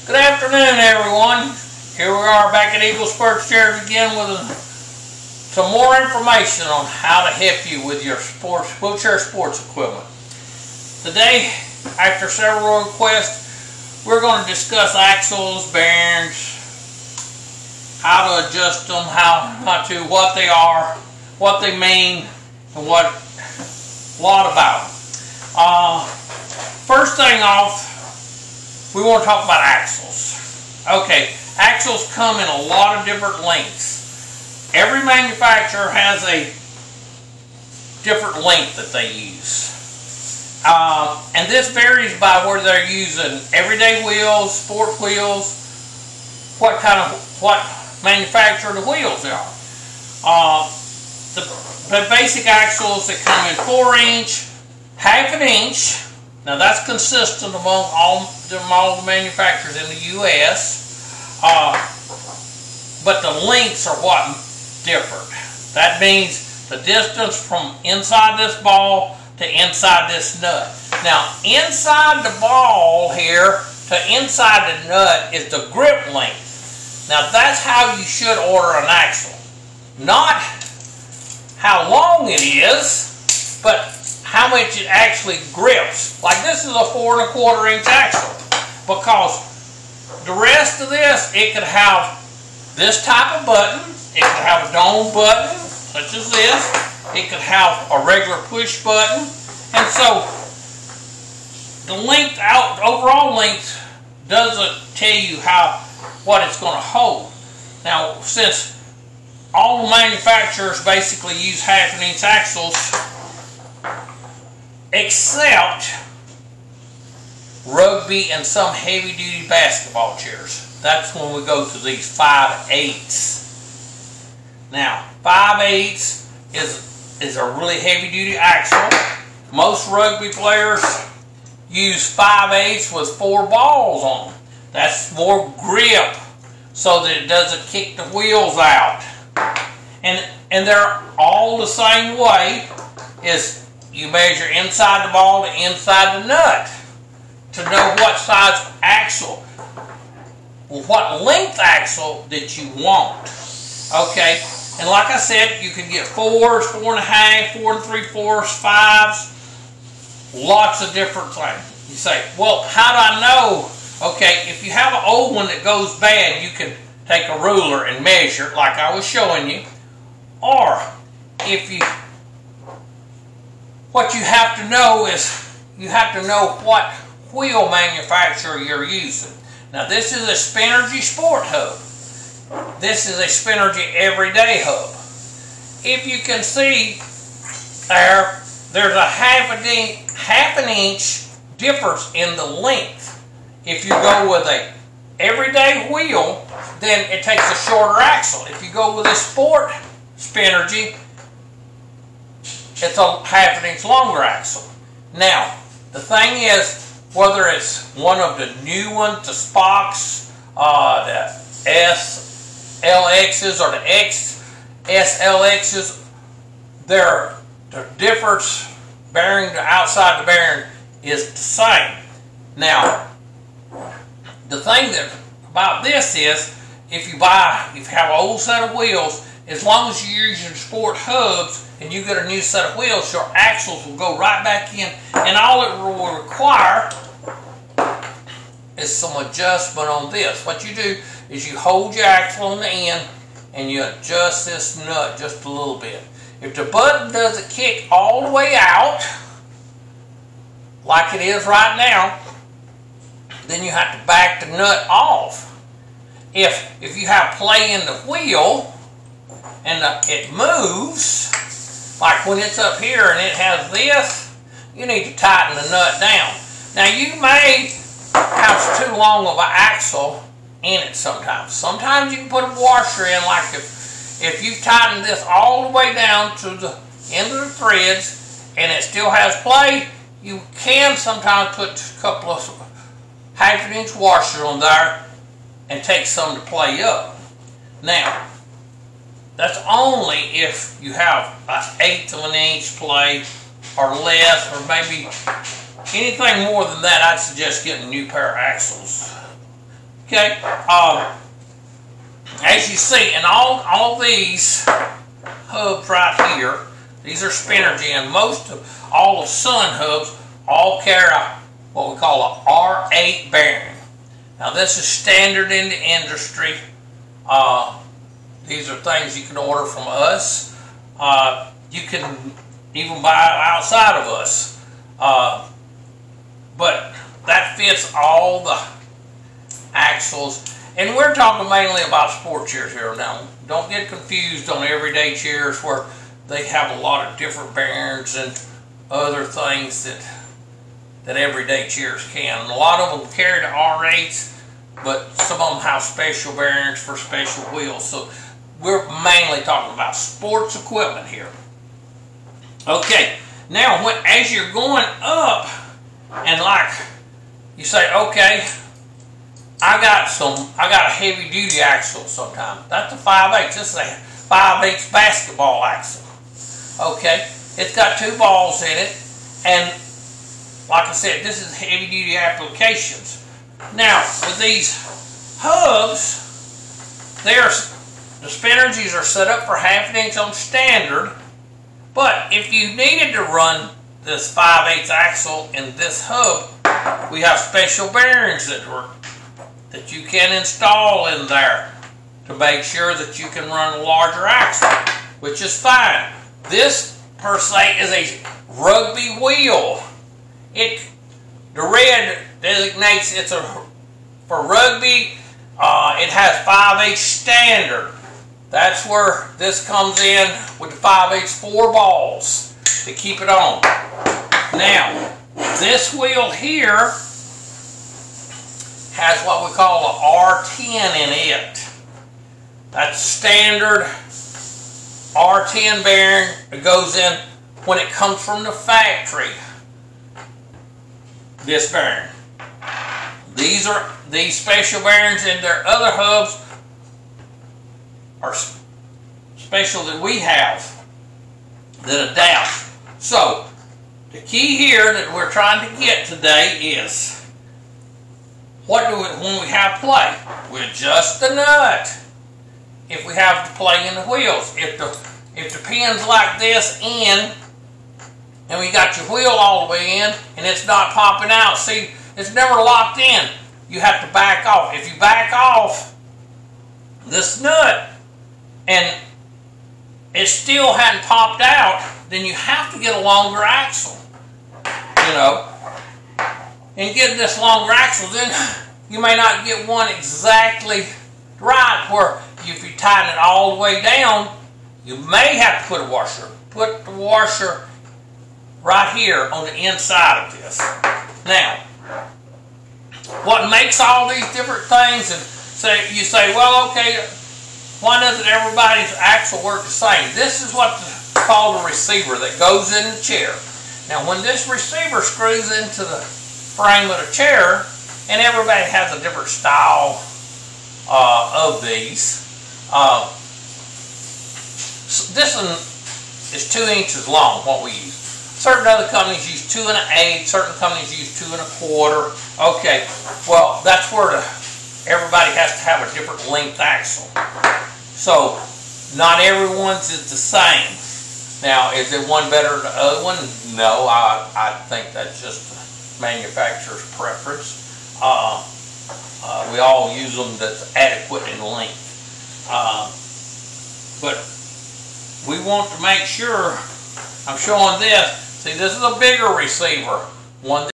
Good afternoon, everyone. Here we are back at Eagle Sports Chairs again with some more information on how to help you with your wheelchair sports equipment. Today, after several requests, we're going to discuss axles, bearings, how to adjust them, how not to, what they are, what they mean, and a lot about them. First thing off, we want to talk about axles. Okay, axles come in a lot of different lengths. Every manufacturer has a different length that they use. And this varies by whether they're using everyday wheels, sport wheels, what manufacturer the wheels are. The basic axles that come in 4-inch, half an inch. Now that's consistent among all the manufacturers in the U.S. But the lengths are what different. That means the distance from inside this ball to inside this nut. Now inside the ball here to inside the nut is the grip length. Now that's how you should order an axle. Not how long it is, but how much it actually grips. Like this is a 4 1/4-inch axle, because the rest of this, it could have this type of button, it could have a dome button, such as this, it could have a regular push button, and so the length, overall length, doesn't tell you what it's going to hold. Now, since all the manufacturers basically use half-an-inch axles, except rugby and some heavy-duty basketball chairs. That's when we go to these 5/8. Now, 5/8 is a really heavy-duty axle. Most rugby players use 5/8 with 4 balls on them. That's more grip, so that it doesn't kick the wheels out. And they're all the same way. You measure inside the ball to inside the nut to know what size axle, what length axle that you want. Okay, and like I said, you can get 4s, 4 1/2, 4 3/4, 5s, lots of different things. You say, well, how do I know? Okay, if you have an old one that goes bad, you can take a ruler and measure it like I was showing you. Or what you have to know is, you have to know what wheel manufacturer you're using. Now this is a Spinergy Sport hub. This is a Spinergy Everyday hub. If you can see there's a half an inch difference in the length. If you go with a everyday wheel, then it takes a shorter axle. If you go with a Sport Spinergy, it's a half an inch longer axle. Now, the thing is, whether it's one of the new ones, the Spocks, the SLXs or the XSLXs, the difference bearing to outside the bearing is the same. Now, the thing about this is, if you have an old set of wheels, as long as you're using Sport hubs and you get a new set of wheels, your axles will go right back in, and all it will require is some adjustment on this. What you do is you hold your axle on the end and you adjust this nut just a little bit. If the button doesn't kick all the way out, like it is right now, then you have to back the nut off. If you have play in the wheel, and it moves, like when it's up here and it has this, you need to tighten the nut down. Now you may have too long of an axle in it sometimes. Sometimes you can put a washer in, like if you've tightened this all the way down to the end of the threads and it still has play, you can sometimes put a couple of half-an-inch washers on there and take some to play up. Now, that's only if you have an 1/8 of an inch play or less, or maybe anything more than that. I'd suggest getting a new pair of axles. Okay, as you see, and all these hubs right here, these are Spinergy, and all of Sun hubs all carry what we call a R8 bearing. Now this is standard in the industry. These are things you can order from us. You can even buy outside of us. But that fits all the axles. And we're talking mainly about sport chairs here now. Don't get confused on everyday chairs where they have a lot of different bearings and other things that everyday chairs can. A lot of them carry the R8s, but some of them have special bearings for special wheels. So we're mainly talking about sports equipment here. Okay, now as you're going up, and like you say, okay, I got a heavy duty axle sometimes. That's a 5/8. This is a 5/8 basketball axle. Okay, it's got 2 balls in it, and like I said, this is heavy duty applications. Now with these hubs, the Spinergies are set up for 1/2 inch on standard, but if you needed to run this 5/8 axle in this hub, we have special bearings that you can install in there to make sure that you can run a larger axle, which is fine. This per se is a rugby wheel. The red designates it's for rugby. It has 5/8 standard. That's where this comes in with the 5/8 4 balls to keep it on. Now, this wheel here has what we call a R10 in it. That's standard R10 bearing. It goes in when it comes from the factory. This bearing. These special bearings in their other hubs are special that we have that adapt. So the key here that we're trying to get today is when we have play, we adjust the nut. If we have the play in the wheels, if the pin's like this in, and we got your wheel all the way in, and it's not popping out, see, it's never locked in. You have to back off. If you back off this nut and it still hadn't popped out, then you have to get a longer axle. You know, and getting this longer axle, then you may not get one exactly right, where if you tighten it all the way down, you may have to put a washer. Put the washer right here on the inside of this. Now, what makes all these different things, and you say, well, okay, why doesn't everybody's axle work the same? This is what's called a receiver that goes in the chair. Now, when this receiver screws into the frame of the chair, and everybody has a different style of these. This one is 2 inches long, what we use. Certain other companies use 2 1/8, certain companies use 2 1/4. Okay, well, that's where everybody has to have a different length axle. So, not everyone's is the same. Now, is it one better than the other one? No, I think that's just the manufacturer's preference. We all use them that's adequate in length. But we want to make sure, I'm showing this. See, this is a bigger receiver. One